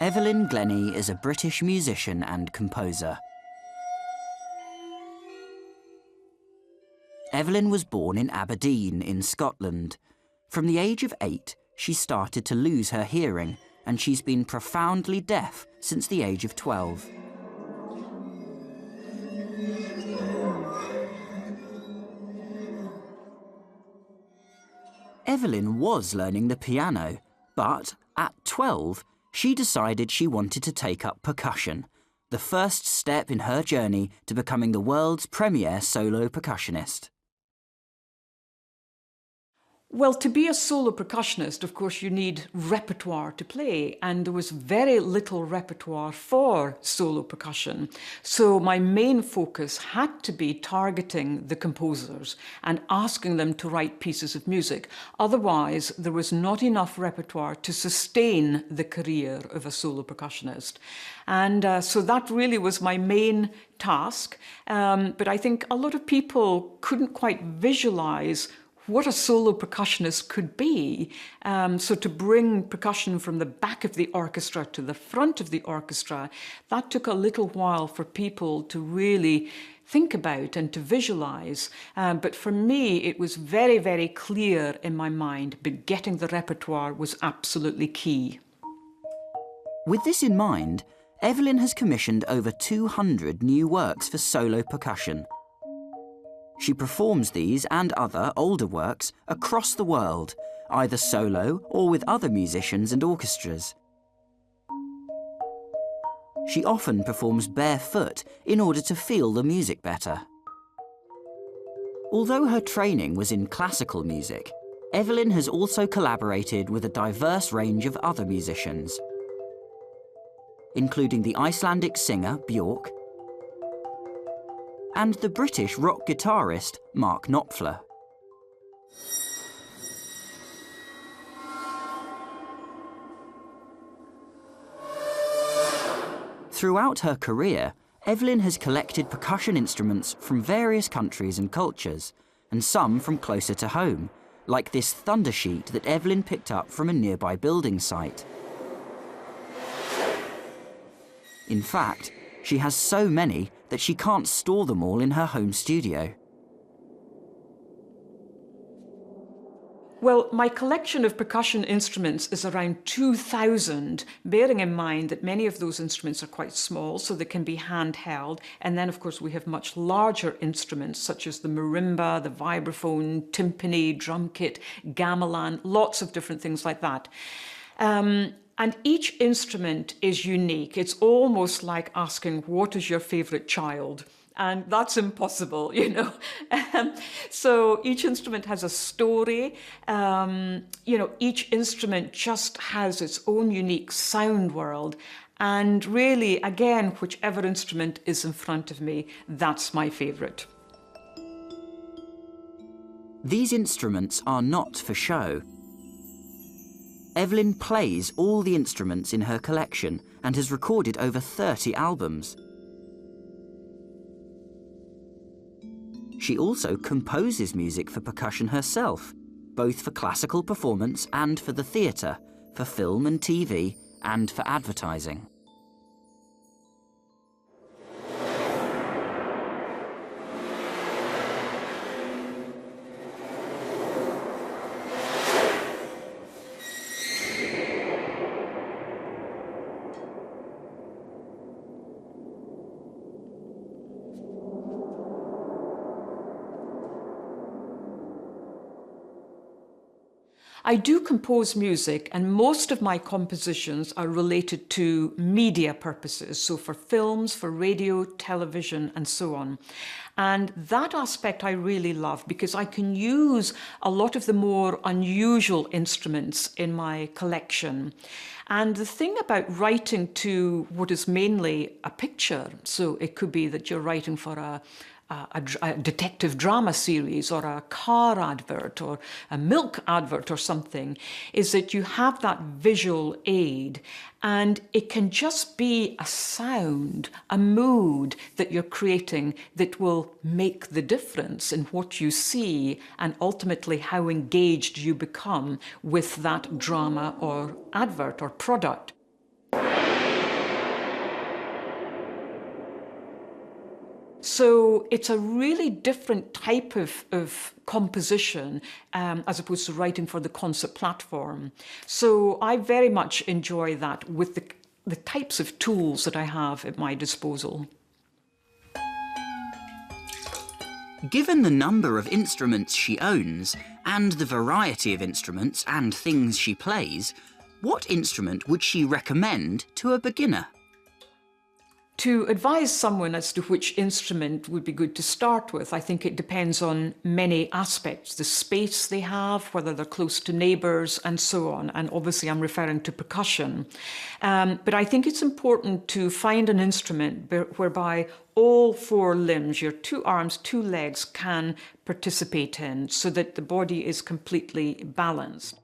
Evelyn Glennie is a British musician and composer. Evelyn was born in Aberdeen in Scotland. From the age of 8, she started to lose her hearing, and she's been profoundly deaf since the age of 12. Evelyn was learning the piano, but at 12, she decided she wanted to take up percussion, the first step in her journey to becoming the world's premier solo percussionist. Well, to be a solo percussionist, of course, you need repertoire to play, and there was very little repertoire for solo percussion. So my main focus had to be targeting the composers and asking them to write pieces of music. Otherwise, there was not enough repertoire to sustain the career of a solo percussionist. And so that really was my main task. But I think a lot of people couldn't quite visualize what a solo percussionist could be. So to bring percussion from the back of the orchestra to the front of the orchestra, that took a little while for people to really think about and to visualize. But for me, it was very, very clear in my mind, but getting the repertoire was absolutely key. With this in mind, Evelyn has commissioned over 200 new works for solo percussion. She performs these and other older works across the world, either solo or with other musicians and orchestras. She often performs barefoot in order to feel the music better. Although her training was in classical music, Evelyn has also collaborated with a diverse range of other musicians, including the Icelandic singer Björk and the British rock guitarist Mark Knopfler. Throughout her career, Evelyn has collected percussion instruments from various countries and cultures, and some from closer to home, like this thunder sheet that Evelyn picked up from a nearby building site. In fact, she has so many that she can't store them all in her home studio. Well, my collection of percussion instruments is around 2,000, bearing in mind that many of those instruments are quite small, so they can be handheld. And then, of course, we have much larger instruments, such as the marimba, the vibraphone, timpani, drum kit, gamelan, lots of different things like that. And each instrument is unique. It's almost like asking, what is your favorite child? And that's impossible, you know. So each instrument has a story. Each instrument just has its own unique sound world. And really, again, whichever instrument is in front of me, that's my favorite. These instruments are not for show. Evelyn plays all the instruments in her collection and has recorded over 30 albums. She also composes music for percussion herself, both for classical performance and for the theatre, for film and TV, and for advertising. I do compose music, and most of my compositions are related to media purposes, so for films, for radio, television, and so on. And that aspect I really love because I can use a lot of the more unusual instruments in my collection. And the thing about writing to what is mainly a picture, so it could be that you're writing for a detective drama series or a car advert or a milk advert or something, is that you have that visual aid, and it can just be a sound, a mood that you're creating that will make the difference in what you see and ultimately how engaged you become with that drama or advert or product. So it's a really different type of composition as opposed to writing for the concert platform. So I very much enjoy that with the types of tools that I have at my disposal. Given the number of instruments she owns, and the variety of instruments and things she plays, what instrument would she recommend to a beginner? To advise someone as to which instrument would be good to start with, I think it depends on many aspects. The space they have, whether they're close to neighbours and so on. And obviously I'm referring to percussion. But I think it's important to find an instrument whereby all four limbs, your two arms, two legs, can participate in so that the body is completely balanced.